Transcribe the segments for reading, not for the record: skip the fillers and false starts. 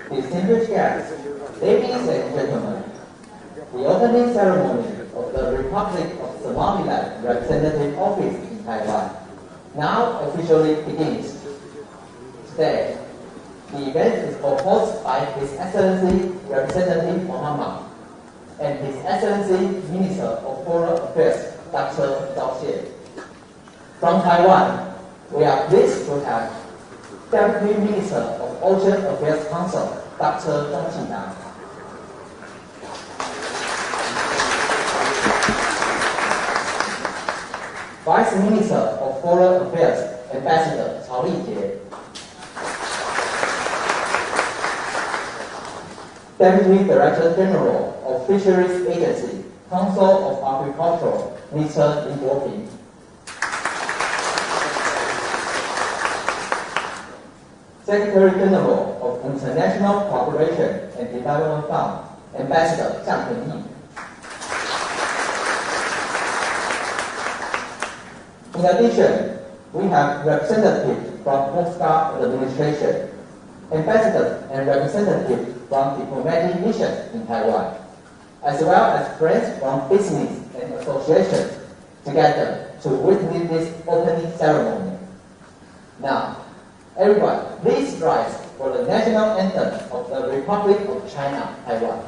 Distinguished guests, ladies and gentlemen, the opening ceremony of the Republic of Somaliland Representative Office in Taiwan now officially begins. Today, the event is proposed by His Excellency Representative Muhammad and His Excellency Minister of Foreign Affairs, Dr. Zhao Xie. From Taiwan, we are pleased to have Deputy Minister of Ocean Affairs Council, Dr. Zhong Qinang. Vice Minister of Foreign Affairs, Ambassador Cao Lijie. Deputy Director General of Fisheries Agency, Council of Agriculture, Mr. Li Guoping. Secretary General of International Cooperation and Development Fund, Ambassador Zhang Pengyi. In addition, we have representatives from Coast Guard Administration, ambassadors and representatives from diplomatic missions in Taiwan, as well as friends from business and associations together to witness this opening ceremony. Now, everyone, please rise for the national anthem of the Republic of China, Taiwan.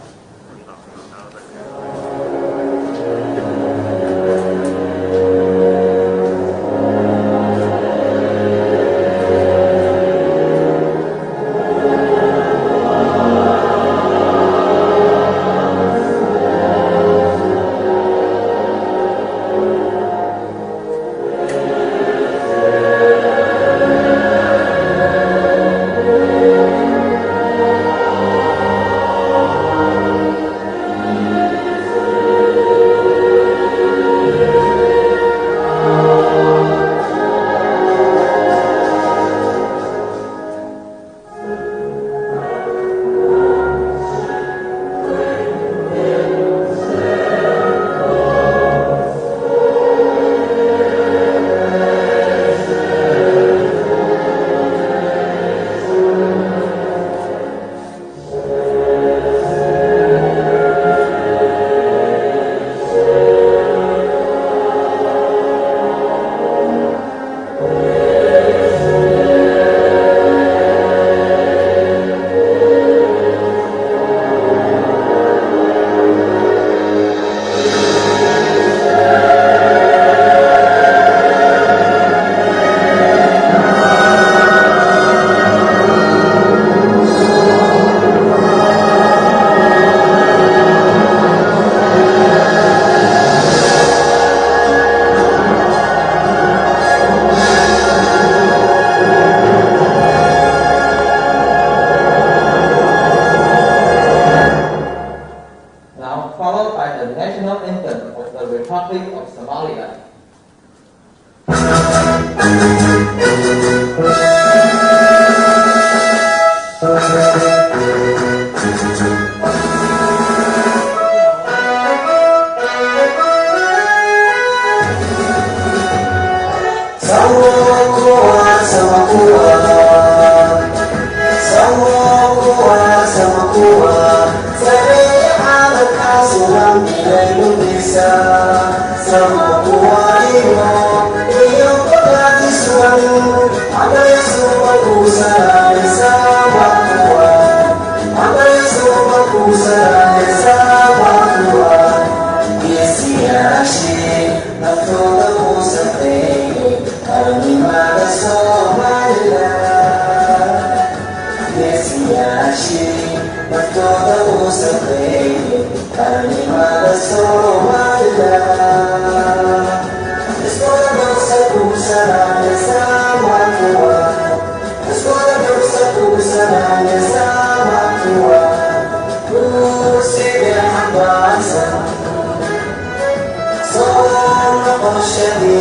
Ocean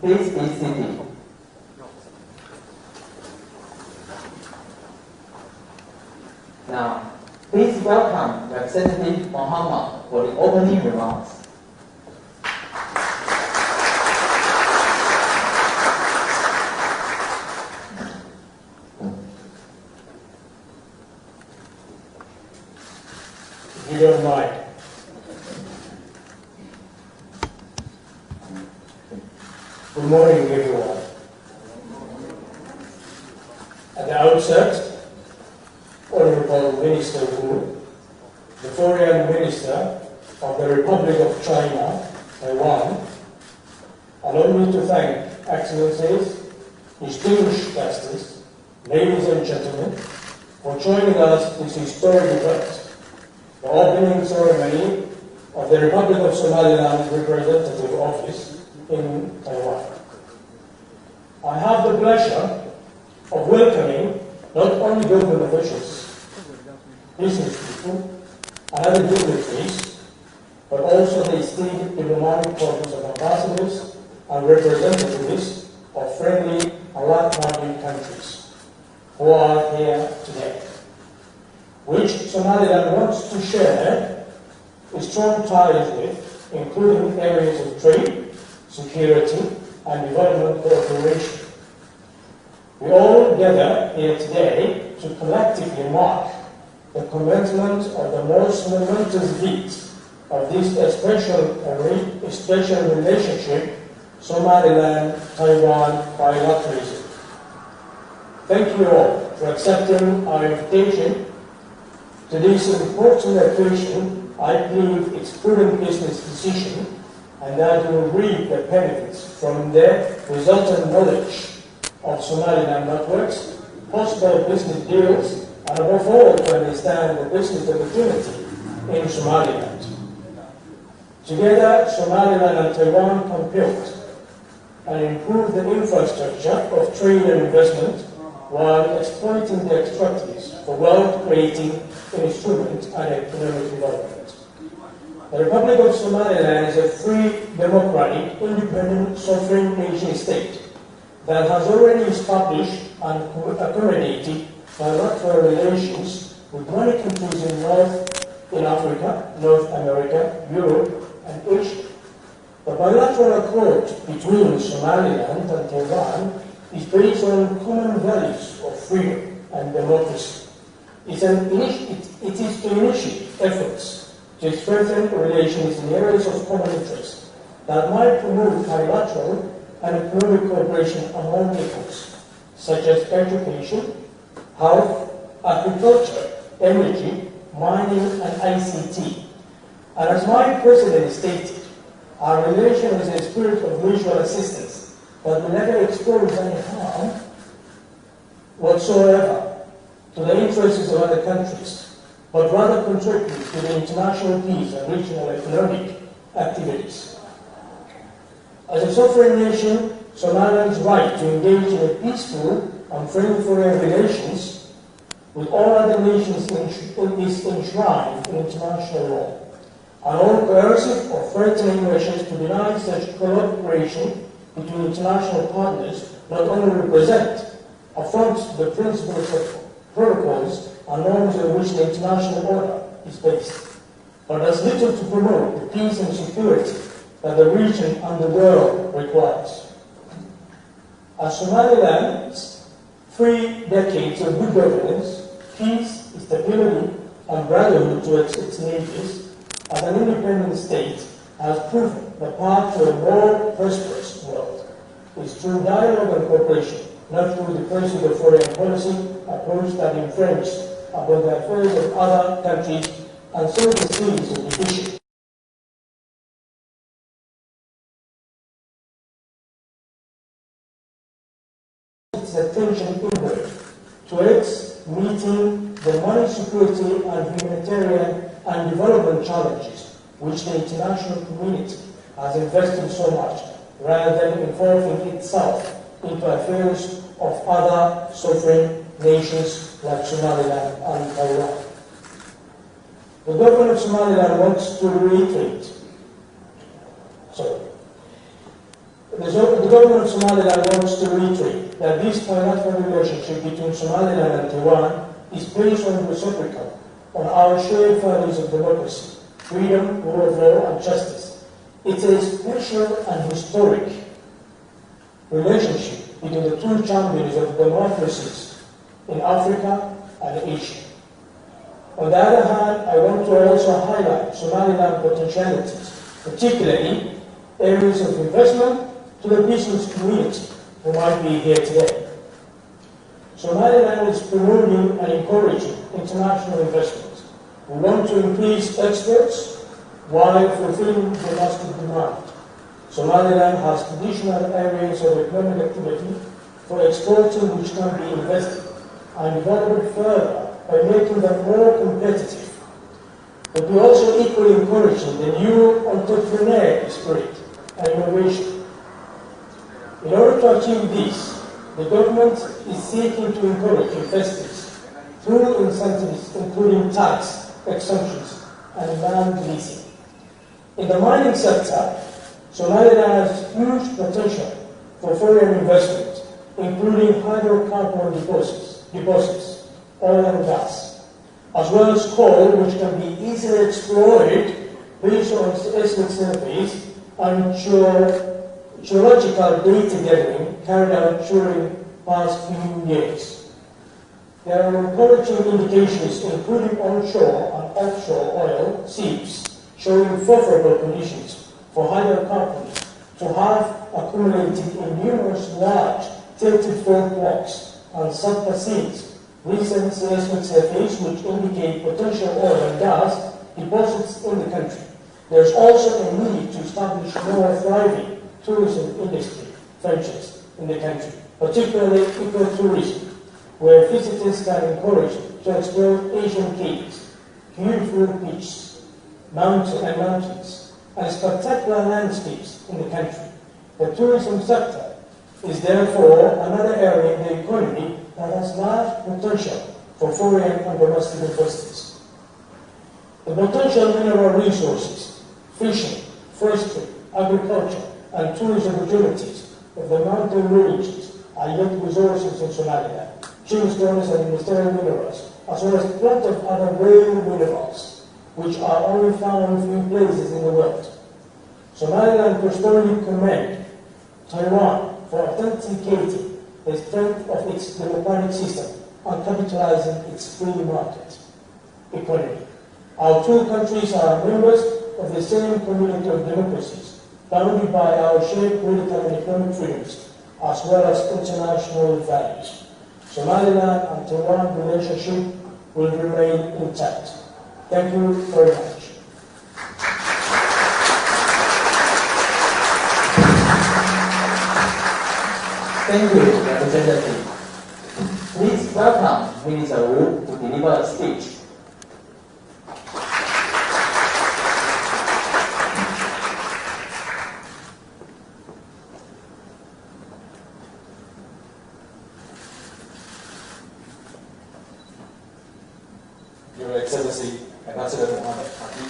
Please be seated. Now, please welcome Representative Muhammad for the opening remarks. If you don't mind. Good morning, everyone. At the outset, Honorable Minister Wu, the Foreign Minister of the Republic of China, Taiwan, allow me to thank Excellencies, distinguished guests, ladies and gentlemen, for joining us this historic event, the opening ceremony of the Republic of Somaliland Representative Office in Taiwan. I have the pleasure of welcoming not only government officials, business people, and other dignitaries, but also the esteemed diplomatic corps of ambassadors and representatives of friendly and like-minded countries who are here today, which Somaliland wants to share strong ties with, including areas of trade, security, and development cooperation. We all gather here today to collectively mark the commencement of the most momentous feat of this special relationship, Somaliland-Taiwan bilateralism. Thank you all for accepting our invitation to this important occasion. I believe it's prudent business decision and that we will reap the benefits from the resultant knowledge of Somaliland networks, possible business deals, and above all to understand the business opportunity in Somaliland. Together, Somaliland and Taiwan can build and improve the infrastructure of trade and investment while exploiting the extractives for wealth-creating instruments and economic development. The Republic of Somaliland is a free, democratic, independent, sovereign nation-state that has already established and accommodated bilateral relations with many countries in Africa, North America, Europe, and Asia. The bilateral accord between Somaliland and Taiwan is based on common values of freedom and democracy. It is to initiate efforts to strengthen relations in areas of common interest that might promote bilateral and economic cooperation among peoples, such as education, health, agriculture, energy, mining, and ICT. And as my president stated, our relation is a spirit of mutual assistance that will never expose any harm whatsoever to the interests of other countries, but rather contribute to the international peace and regional economic activities. As a sovereign nation, Somaliland's right to engage in a peaceful and friendly foreign relations with all other nations is enshrined in international law. And all coercive or threatening measures to deny such collaboration between international partners not only represent affront the principles of protocols and norms on which the international order is based, but does little to promote the peace and security that the region and the world requires. As Somaliland's 3 decades of good governance, peace, stability, and brotherhood towards its neighbors, as an independent state, has proven the path to a more prosperous world is through dialogue and cooperation, not through the pursuit of foreign policy approach that infringes upon the affairs of other countries and sows the seeds of division. Its attention inward towards meeting the money security and humanitarian and development challenges which the international community has invested so much, rather than involving itself into affairs of other sovereign nations like Somaliland and Taiwan. The government of Somaliland wants to reiterate, the government of Somaliland wants to reiterate that this bilateral relationship between Somaliland and Taiwan is based on reciprocal, on our shared values of democracy, freedom, rule of law, and justice. It's a special and historic relationship between the two champions of democracies in Africa and Asia. On the other hand, I want to also highlight Somaliland potentialities, particularly areas of investment to the business community who might be here today. Somaliland is promoting and encouraging international investment. We want to increase exports while fulfilling domestic demand. Somaliland has traditional areas of economic activity for exporting which can be invested and developed further by making them more competitive. But we also equally encouraging the new entrepreneurial spirit and innovation. In order to achieve this, the government is seeking to encourage investors through incentives including tax exemptions and land leasing. In the mining sector, Somaliland has huge potential for foreign investment, including hydrocarbon deposits, oil and gas, as well as coal, which can be easily exploited based on seismic surveys and geological data gathering carried out during past few years. There are encouraging indications, including onshore and offshore oil seeps, showing favorable conditions for hydrocarbons to have accumulated in numerous large tilted fault blocks and subbassins. Recent seismic surveys which indicate potential oil and gas deposits in the country. There is also a need to establish more thriving tourism industry ventures in the country, particularly ecotourism, where visitors can encourage to explore Asian caves, beautiful beaches, mountains, and spectacular landscapes in the country. The tourism sector is therefore another area in the economy that has large potential for foreign and domestic investors. The potential mineral resources, fishing, forestry, agriculture, and tourism opportunities of the mountain regions are yet resources in Somaliland, gemstones and industrial minerals, as well as plenty of other rare minerals, which are only found in few places in the world. Somaliland personally commend Taiwan for authenticating the strength of its democratic system and capitalizing its free market economy. Our two countries are members of the same community of democracies, bounded by our shared political and economic freedoms, as well as international values. Somaliland and Taiwan relationship will remain intact. Thank you very much. Thank you, Representative. Please welcome Minister Wu to deliver a speech. Your Excellency, Ambassador Mohammed Haki,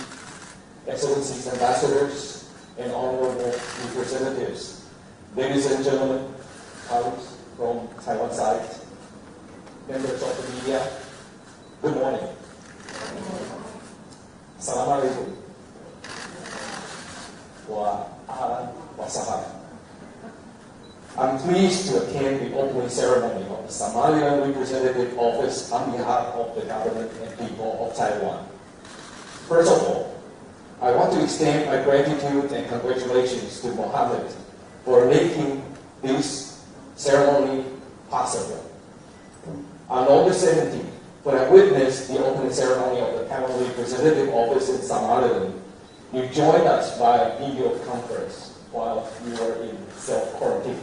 Excellencies, Ambassadors, and honorable representatives, ladies and gentlemen, colleagues from Taiwan side, members of the media, good morning. Salam alaikum. Wa ahlan wa sahlan. I'm pleased to attend the opening ceremony of the Somaliland Representative Office on behalf of the government and people of Taiwan. First of all, I want to extend my gratitude and congratulations to Mohammed for making this ceremony possible. On August 17th, when I witnessed the opening ceremony of the Taiwan Representative Office in Somaliland, you joined us via video conference while you were in self-quarantine.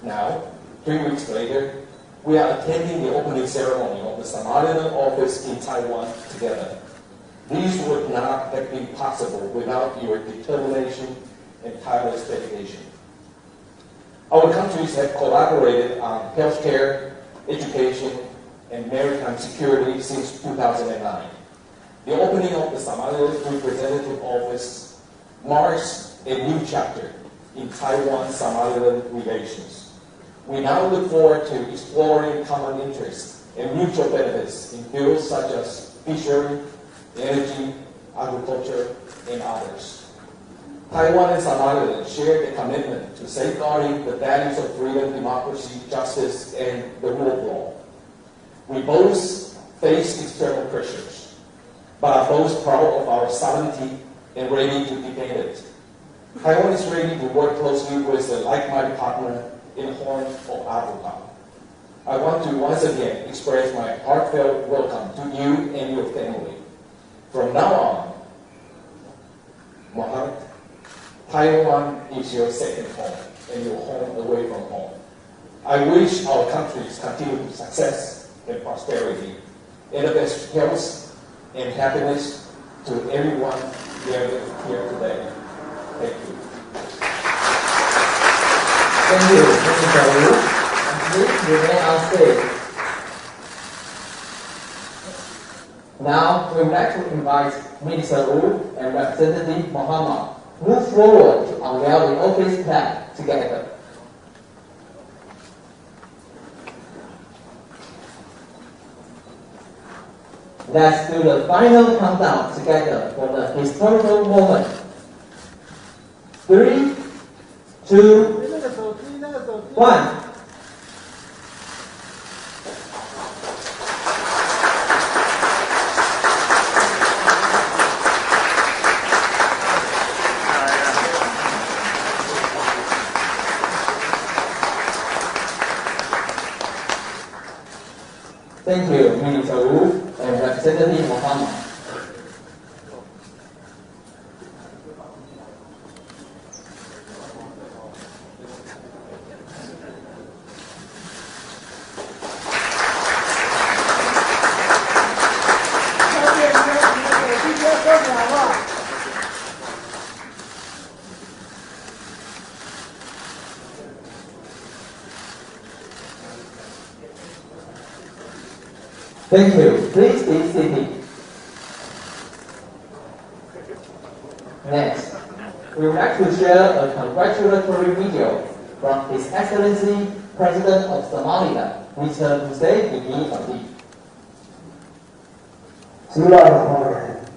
Now, 3 weeks later, we are attending the opening ceremony of the Somaliland office in Taiwan together. These would not have been possible without your determination and tireless dedication. Our countries have collaborated on healthcare, education, and maritime security since 2009. The opening of the Somaliland Representative Office marks a new chapter in Taiwan-Somaliland relations. We now look forward to exploring common interests and mutual benefits in fields such as fishery, energy, agriculture, and others. Taiwan and Somaliland share the commitment to safeguarding the values of freedom, democracy, justice, and the rule of law. We both face external pressures, but are both proud of our sovereignty and ready to defend it. Taiwan is ready to work closely with a like-minded partner in the Horn of Africa. I want to once again express my heartfelt welcome to you and your family. From now on, Mohammed, Taiwan is your second home and your home away from home. I wish our countries continued success and prosperity, and the best health and happiness to everyone gathered here today. Thank you. Thank you, Mr. Wu. And please remain on stage. Now, we would like to invite Minister Wu and Representative Mohammed move forward to unveil the office plan together. Let's do the final countdown together for the historical moment. 3, 2, 1. Thank you, Minister Wu and Representative Mohammed. Thank you. Please be seated. Next, we would like to share a congratulatory video from His Excellency President of Somaliland, Mr. Hussein Ibn Ali. Bismillahirrahmanirrahim.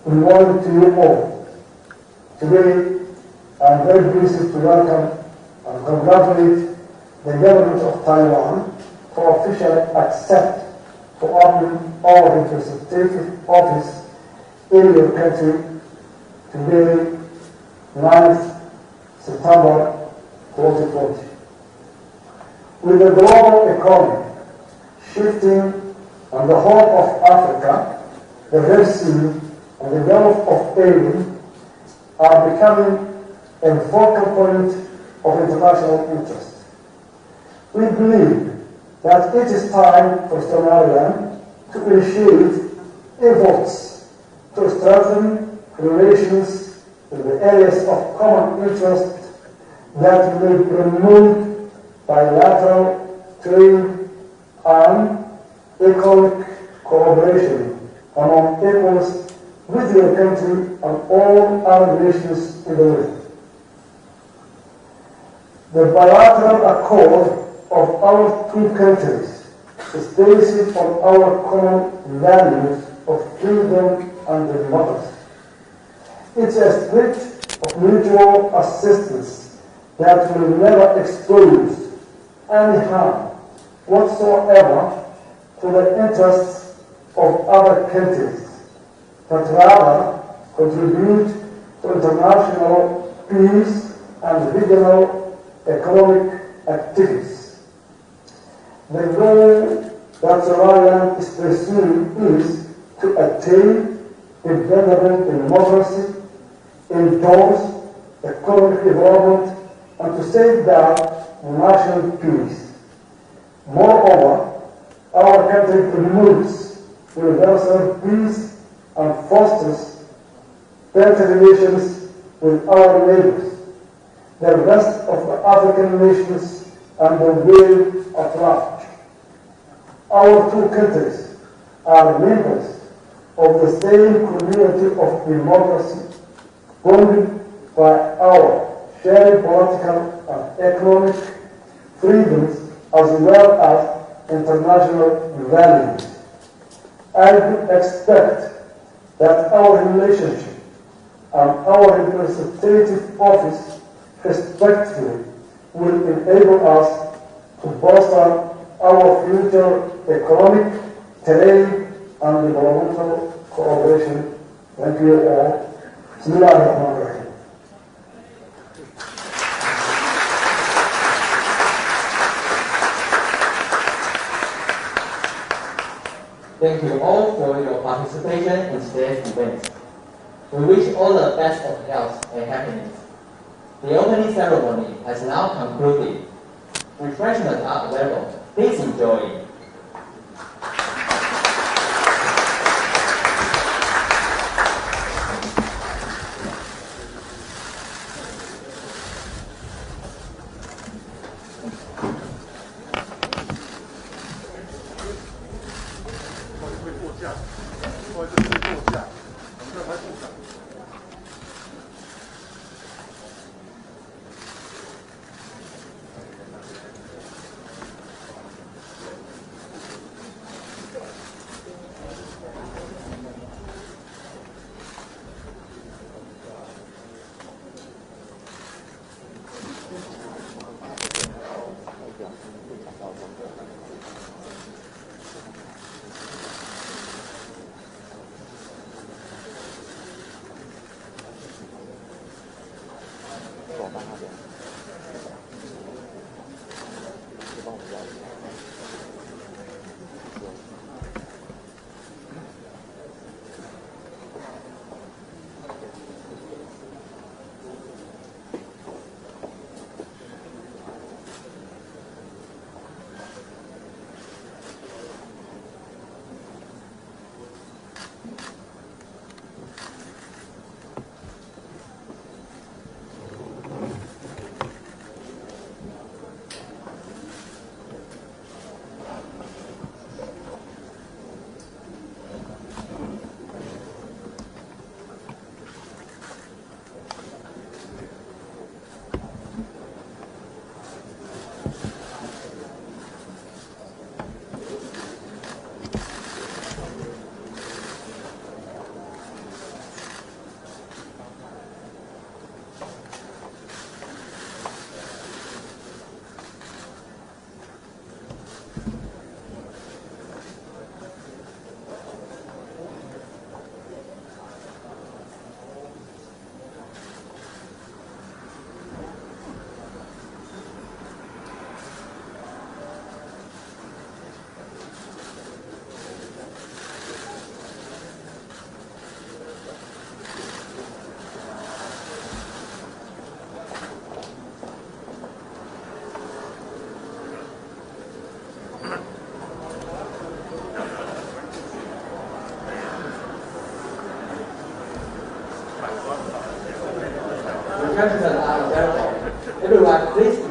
Good morning to you all. Today, I am very pleased to welcome and congratulate the government of Taiwan for officially accept to open our representative office in your country today, 9th September 2020. With the global economy shifting on the Horn of Africa, the Red Sea and the Gulf of Aden are becoming a focal point of international interest. We believe that it is time for Somaliland to initiate efforts to strengthen relations in the areas of common interest that may promote bilateral trade and economic cooperation among equals with your country and all other nations in the world. The bilateral accord of our two countries is based on our common values of freedom and democracy. It's a spirit of mutual assistance that will never expose any harm whatsoever to the interests of other countries, but rather contribute to international peace and regional economic activities. The goal that Somaliland is pursuing is to attain independent democracy, endorse economic development, and to safeguard national peace. Moreover, our country promotes universal peace and fosters better relations with our neighbors, the rest of the African nations, and the world at large. Our two countries are members of the same community of democracy, bonded by our shared political and economic freedoms as well as international values. I would expect that our relationship and our representative office respectively will enable us to foster our future economic, trade, and developmental cooperation. Thank you all. Bismillahirrahmanirrahim. Thank you all for your participation in today's event. We wish all the best of health and happiness. The opening ceremony has now concluded. Refreshments are available. Please enjoy. Refreshments are available. Everyone, please